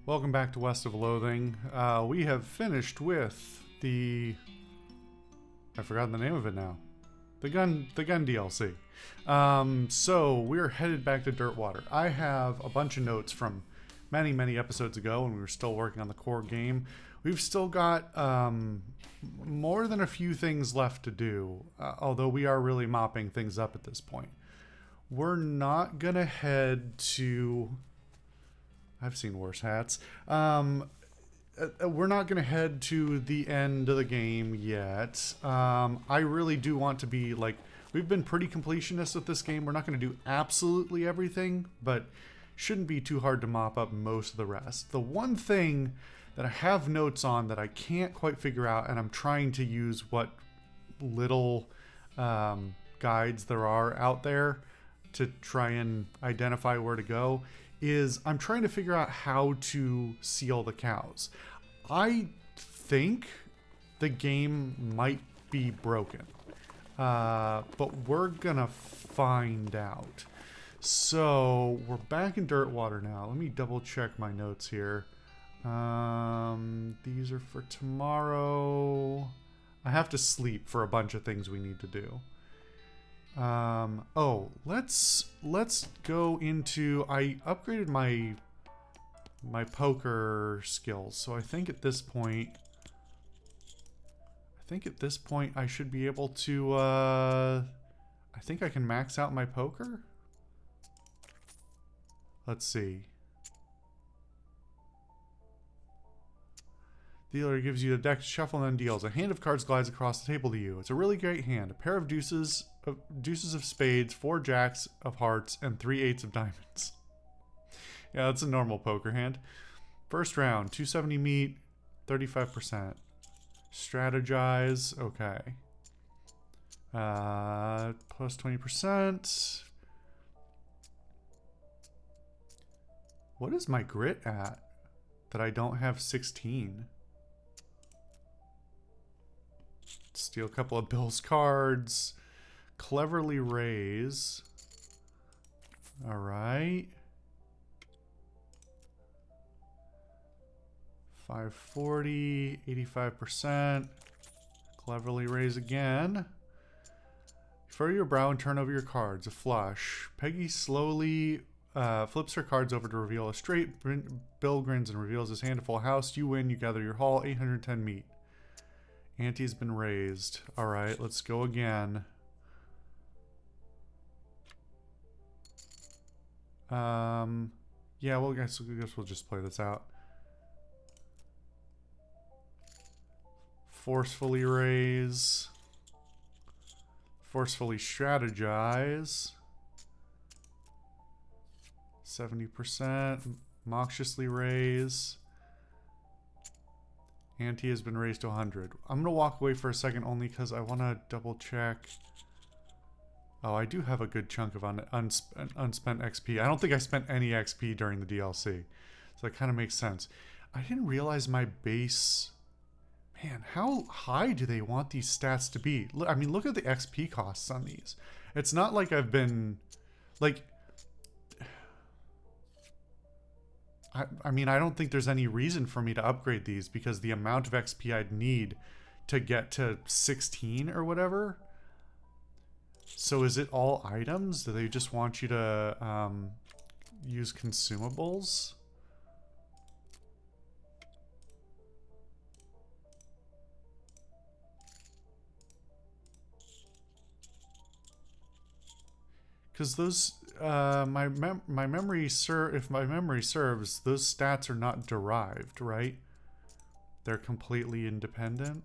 Welcome back to West of Loathing. We have finished with the... I've forgotten the name of it now. The gun DLC. So we're headed back to Dirtwater. I have a bunch of notes from many episodes ago when we were still working on the core game. We've still got more than a few things left to do, although we are really mopping things up at this point. We're not gonna head to... I've seen worse hats. We're not going to head to the end of the game yet. I really do want to be, like, we've been pretty completionist with this game. We're not going to do absolutely everything, but shouldn't be too hard to mop up most of the rest. The one thing that I have notes on that I can't quite figure out, and I'm trying to use what little guides there are out there to try and identify where to go, is I'm trying to figure out how to seal the cows. I think the game might be broken, but we're gonna find out. So we're back in Dirtwater now. Let me double check my notes here. These are for tomorrow. I have to sleep for a bunch of things we need to do. Oh, let's go into... I upgraded my poker skills, so I think at this point I should be able to I think I can max out my poker. Let's see. Dealer gives you a deck to shuffle and then deals. A hand of cards glides across the table to you. It's a really great hand. A pair of deuces of spades, 4 jacks of hearts, and 3 eights of diamonds. Yeah, that's a normal poker hand. First round, 270 meat, 35%. Strategize, okay. Plus 20%. What is my grit at that I don't have 16? Steal a couple of Bill's cards. Cleverly raise. Alright. 540, 85%. Cleverly raise again. Furrow your brow and turn over your cards. A flush. Peggy slowly flips her cards over to reveal a straight. Bill grins and reveals his hand a full house. You win. You gather your haul. 810 meat. Ante's been raised. Alright, let's go again. Yeah, well, I guess we'll just play this out. Forcefully raise. Forcefully strategize. 70%. Moxiously raise. Ante has been raised to 100. I'm going to walk away for a second only because I want to double check. Oh, I do have a good chunk of unspent XP. I don't think I spent any XP during the DLC. So that kind of makes sense. I didn't realize my base... Man, how high do they want these stats to be? I mean, look at the XP costs on these. It's not like I've been... Like... I mean, I don't think there's any reason for me to upgrade these because the amount of XP I'd need to get to 16 or whatever. So is it all items? Do they just want you to use consumables? Because those... if my memory serves, those stats are not derived, right? They're completely independent.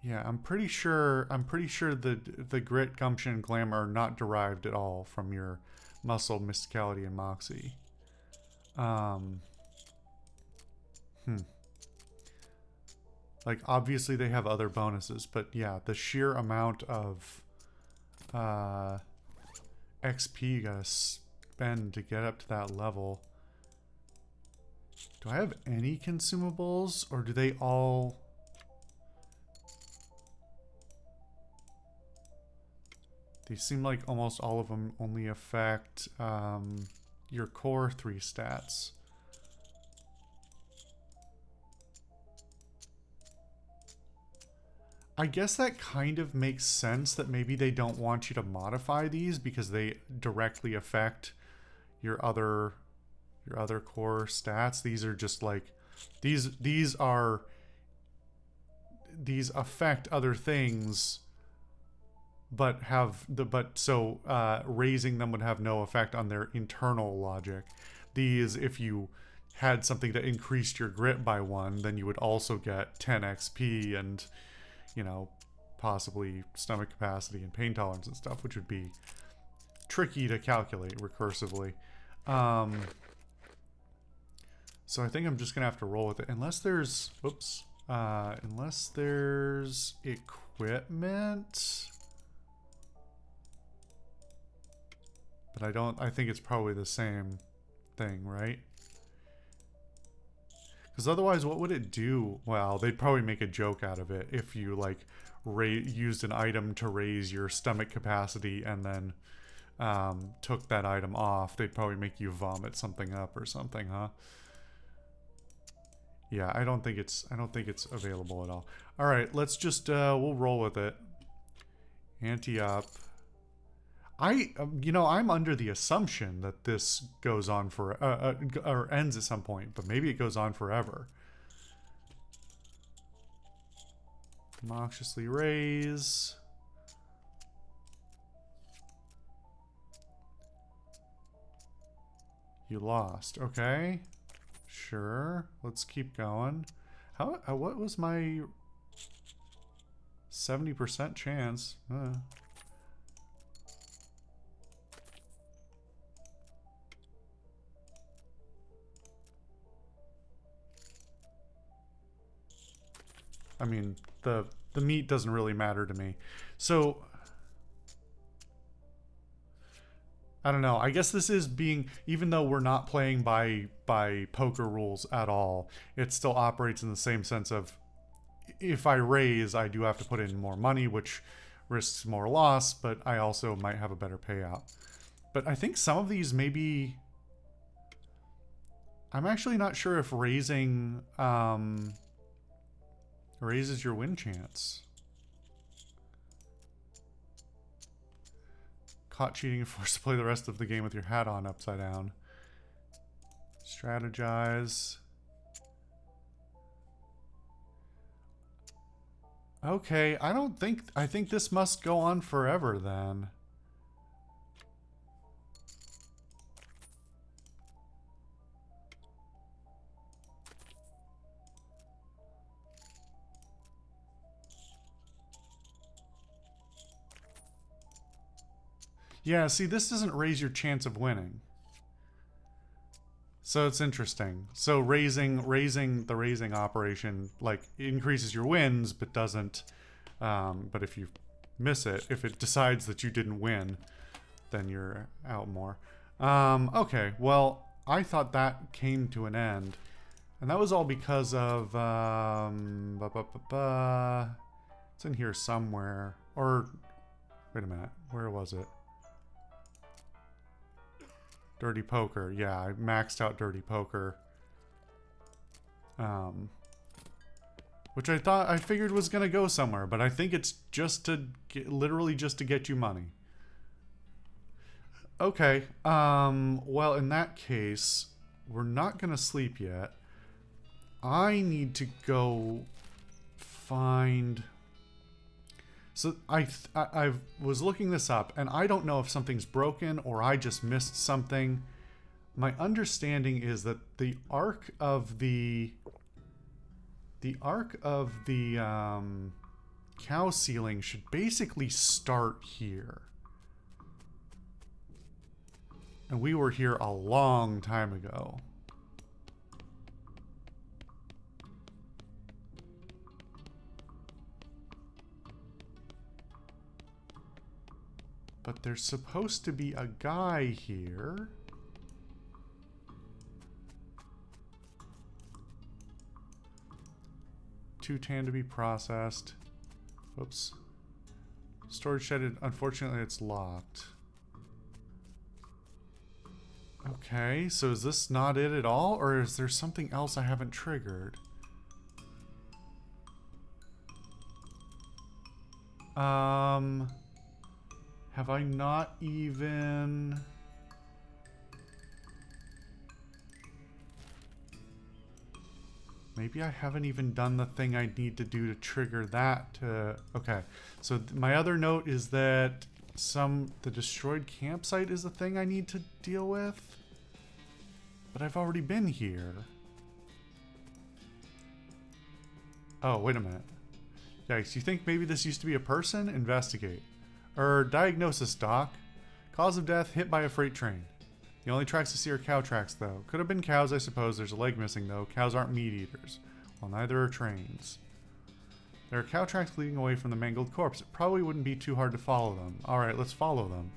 Yeah, I'm pretty sure the grit, gumption, and glamour are not derived at all from your muscle, mysticality, and moxie. Like, obviously they have other bonuses, but yeah, the sheer amount of XP you gotta spend to get up to that level. Do I have any consumables, or do they all... These seem like almost all of them only affect your core 3 stats. I guess that kind of makes sense that maybe they don't want you to modify these because they directly affect your other core stats. These are just like these affect other things, but raising them would have no effect on their internal logic. These, if you had something that increased your grit by 1, then you would also get 10 XP and, you know, possibly stomach capacity and pain tolerance and stuff, which would be tricky to calculate recursively. So I think I'm just gonna have to roll with it, unless there's, whoops, unless there's equipment. But I think it's probably the same thing, right? Because otherwise, what would it do? Well, they'd probably make a joke out of it if you, like, used an item to raise your stomach capacity and then took that item off. They'd probably make you vomit something up or something, huh? Yeah, I don't think it's available at all. All right, let's just we'll roll with it. Ante up. You know, I'm under the assumption that this goes on for or ends at some point, but maybe it goes on forever. Obnoxiously raise. You lost. Okay. Sure. Let's keep going. What was my 70% chance? I mean, the meat doesn't really matter to me. So I don't know. I guess this is being, even though we're not playing by poker rules at all, it still operates in the same sense of, if I raise, I do have to put in more money, which risks more loss, but I also might have a better payout. But I think some of these maybe, I'm actually not sure if raising raises your win chance. Caught cheating and forced to play the rest of the game with your hat on upside down. Strategize. Okay, I think this must go on forever then. Yeah, see, this doesn't raise your chance of winning. So it's interesting. So raising the raising operation, like, increases your wins, but doesn't, but if you miss it, if it decides that you didn't win, then you're out more. Okay, well, I thought that came to an end. And that was all because of, it's in here somewhere. Or, wait a minute, where was it? Dirty Poker. Yeah, I maxed out Dirty Poker. Which I figured was going to go somewhere, but I think it's just to literally just to get you money. Okay. Well, in that case, we're not going to sleep yet. I need to go find... So I was looking this up, and I don't know if something's broken or I just missed something. My understanding is that the arc of the cow ceiling should basically start here. And we were here a long time ago. But there's supposed to be a guy here. Two tan to be processed. Whoops. Storage shed, unfortunately it's locked. Okay, so is this not it at all? Or is there something else I haven't triggered? Have I not even... Maybe I haven't even done the thing I need to do to trigger that to... Okay, so my other note is that the destroyed campsite is the thing I need to deal with. But I've already been here. Oh, wait a minute. Yikes, you think maybe this used to be a person? Investigate. Diagnosis, Doc. Cause of death, hit by a freight train. The only tracks I see are cow tracks, though. Could have been cows, I suppose. There's a leg missing, though. Cows aren't meat eaters. Well, neither are trains. There are cow tracks leading away from the mangled corpse. It probably wouldn't be too hard to follow them. Alright, let's follow them.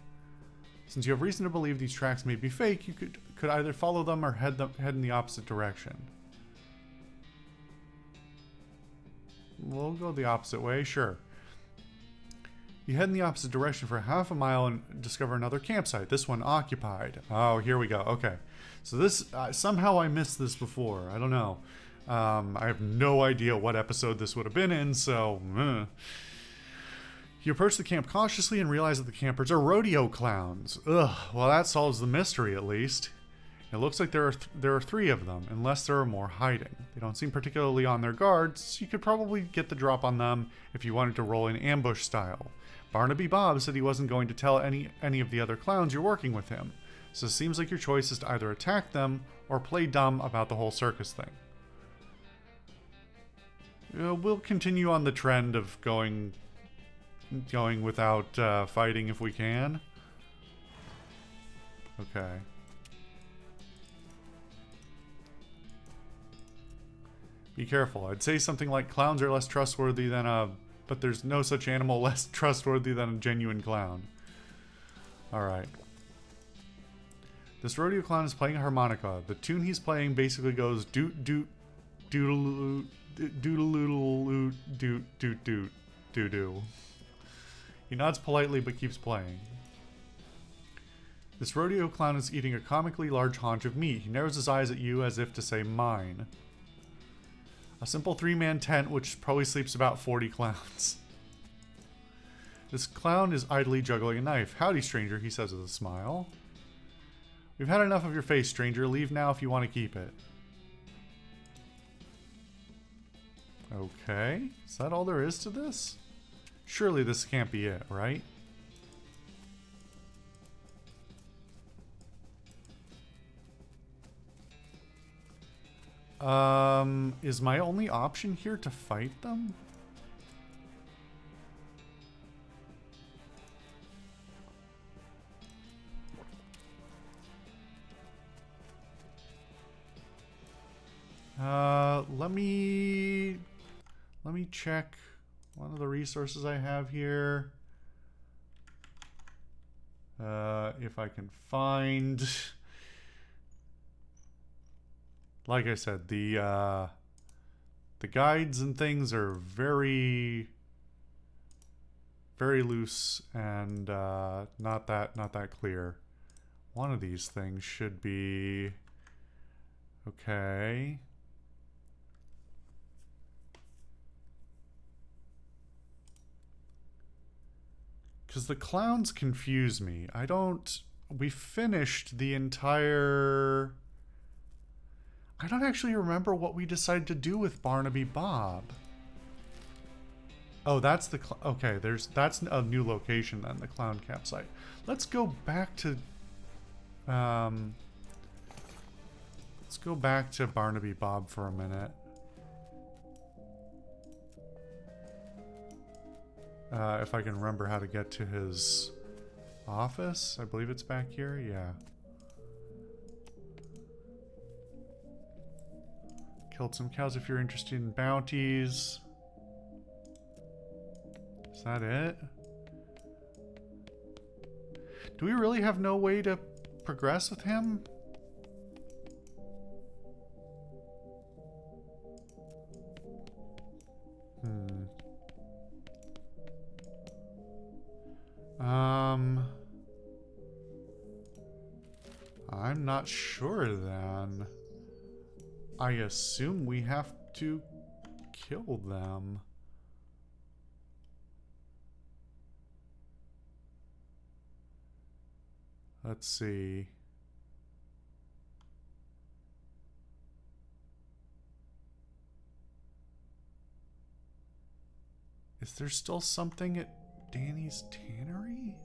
Since you have reason to believe these tracks may be fake, you could either follow them or head in the opposite direction. We'll go the opposite way, sure. You head in the opposite direction for half a mile and discover another campsite. This one occupied. Oh, here we go. Okay. So this, somehow I missed this before. I don't know. I have no idea what episode this would have been in, so... You approach the camp cautiously and realize that the campers are rodeo clowns. Ugh, well that solves the mystery at least. It looks like there are 3 of them, unless there are more hiding. They don't seem particularly on their guard, so you could probably get the drop on them if you wanted to roll in ambush style. Barnaby Bob said he wasn't going to tell any of the other clowns you're working with him, so it seems like your choice is to either attack them or play dumb about the whole circus thing. We'll continue on the trend of going without fighting if we can. Okay. Be careful. I'd say something like clowns are less trustworthy than but there's no such animal less trustworthy than a genuine clown. Alright. This rodeo clown is playing a harmonica. The tune he's playing basically goes doot doot doodle doodle doot doot doot doo doo. He nods politely but keeps playing. This rodeo clown is eating a comically large haunch of meat. He narrows his eyes at you as if to say mine. A simple 3-man tent which probably sleeps about 40 clowns. This clown is idly juggling a knife. Howdy, stranger, he says with a smile. We've had enough of your face, stranger. Leave now if you want to keep it. Okay. Is that all there is to this? Surely this can't be it, right? Is my only option here to fight them? Let me check one of the resources I have here. If I can find... Like I said, the guides and things are very loose and not that clear. One of these things should be okay. Because the clowns confuse me. We finished the entire... I don't actually remember what we decided to do with Barnaby Bob. Oh, that's the... Okay, that's a new location then, the clown campsite. Let's go back to... let's go back to Barnaby Bob for a minute. If I can remember how to get to his office. I believe it's back here, yeah. Killed some cows if you're interested in bounties. Is that it? Do we really have no way to progress with him? I'm not sure then. I assume we have to kill them. Let's see. Is there still something at Danny's Tannery?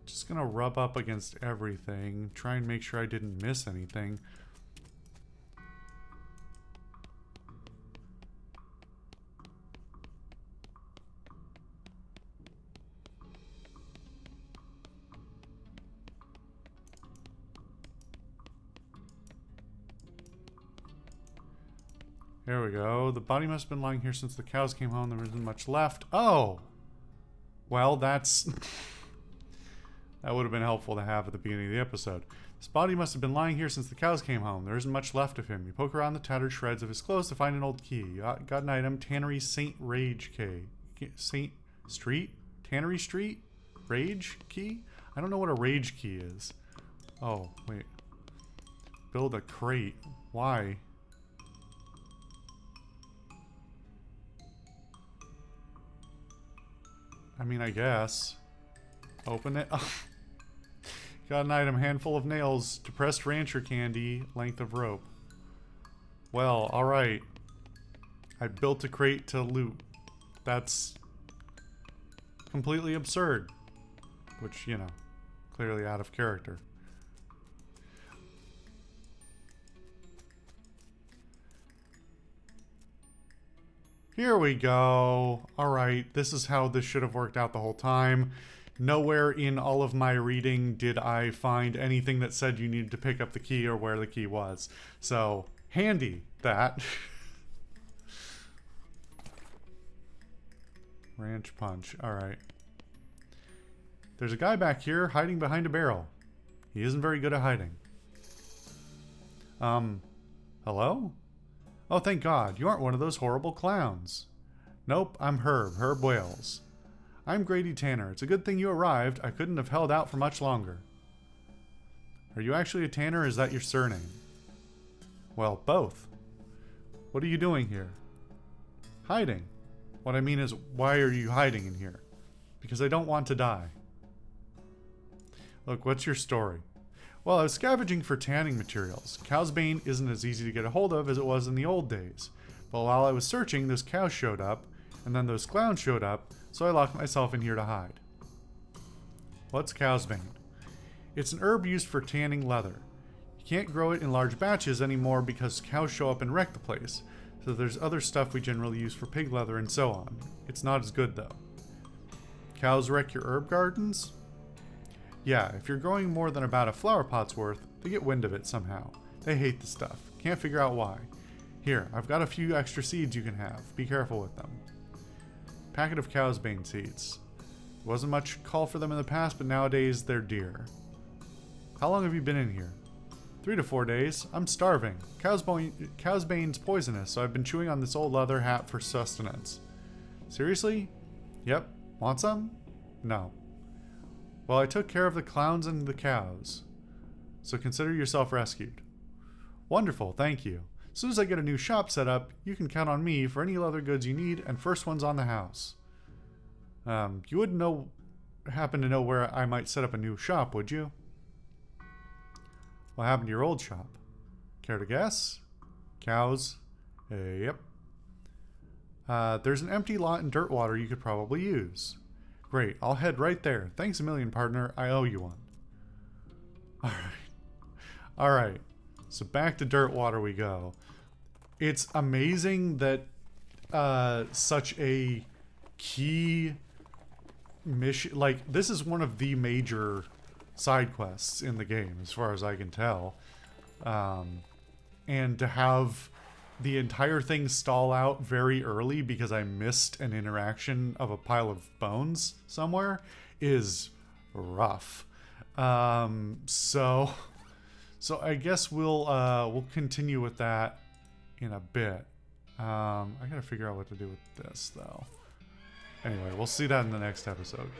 Just gonna rub up against everything, try and make sure I didn't miss anything. There we go. The body must have been lying here since the cows came home. There isn't much left. Oh! Well, that's... that would have been helpful to have at the beginning of the episode. This body must have been lying here since the cows came home. There isn't much left of him. You poke around the tattered shreds of his clothes to find an old key. Got an item. Tannery St. Rage Key. St. Street? Tannery Street? Rage Key? I don't know what a rage key is. Oh, wait. Build a crate. Why? I mean, I guess. Open it. Got an item. Handful of nails. Depressed rancher candy. Length of rope. Well, alright. I built a crate to loot. That's completely absurd. Which, you know, clearly out of character. Here we go. Alright, this is how this should have worked out the whole time. Nowhere in all of my reading did I find anything that said you needed to pick up the key or where the key was. So, handy, that. Ranch punch, alright. There's a guy back here hiding behind a barrel. He isn't very good at hiding. Hello? Oh, thank God, you aren't one of those horrible clowns. Nope, I'm Herb Wales. I'm Grady Tanner. It's a good thing you arrived. I couldn't have held out for much longer. Are you actually a Tanner or is that your surname? Well, both. What are you doing here? Hiding. What I mean is, why are you hiding in here? Because I don't want to die. Look, what's your story? Well, I was scavenging for tanning materials. Cow's bane isn't as easy to get a hold of as it was in the old days. But while I was searching, those cows showed up, and then those clowns showed up, so I locked myself in here to hide. What's cow's bane? It's an herb used for tanning leather. You can't grow it in large batches anymore because cows show up and wreck the place, so there's other stuff we generally use for pig leather and so on. It's not as good though. Cows wreck your herb gardens? Yeah, if you're growing more than about a flower pot's worth, they get wind of it somehow. They hate the stuff. Can't figure out why. Here, I've got a few extra seeds you can have. Be careful with them. Packet of cow's bane seeds. There wasn't much call for them in the past, but nowadays they're dear. How long have you been in here? 3 to 4 days. I'm starving. Cow's bane's poisonous, so I've been chewing on this old leather hat for sustenance. Seriously? Yep. Want some? No. Well, I took care of the clowns and the cows, so consider yourself rescued. Wonderful, thank you. As soon as I get a new shop set up, you can count on me for any leather goods you need, and first one's on the house. You wouldn't happen to know where I might set up a new shop, would you? What happened to your old shop? Care to guess? Cows. Yep. There's an empty lot in Dirtwater you could probably use. Great, I'll head right there. Thanks a million, partner. I owe you one. Alright. So back to Dirtwater we go. It's amazing that such a key mission... Like, this is one of the major side quests in the game, as far as I can tell. And to have the entire thing stall out very early because I missed an interaction of a pile of bones somewhere is rough. So I guess we'll continue with that in a bit. I gotta figure out what to do with this, though. Anyway, we'll see that in the next episode.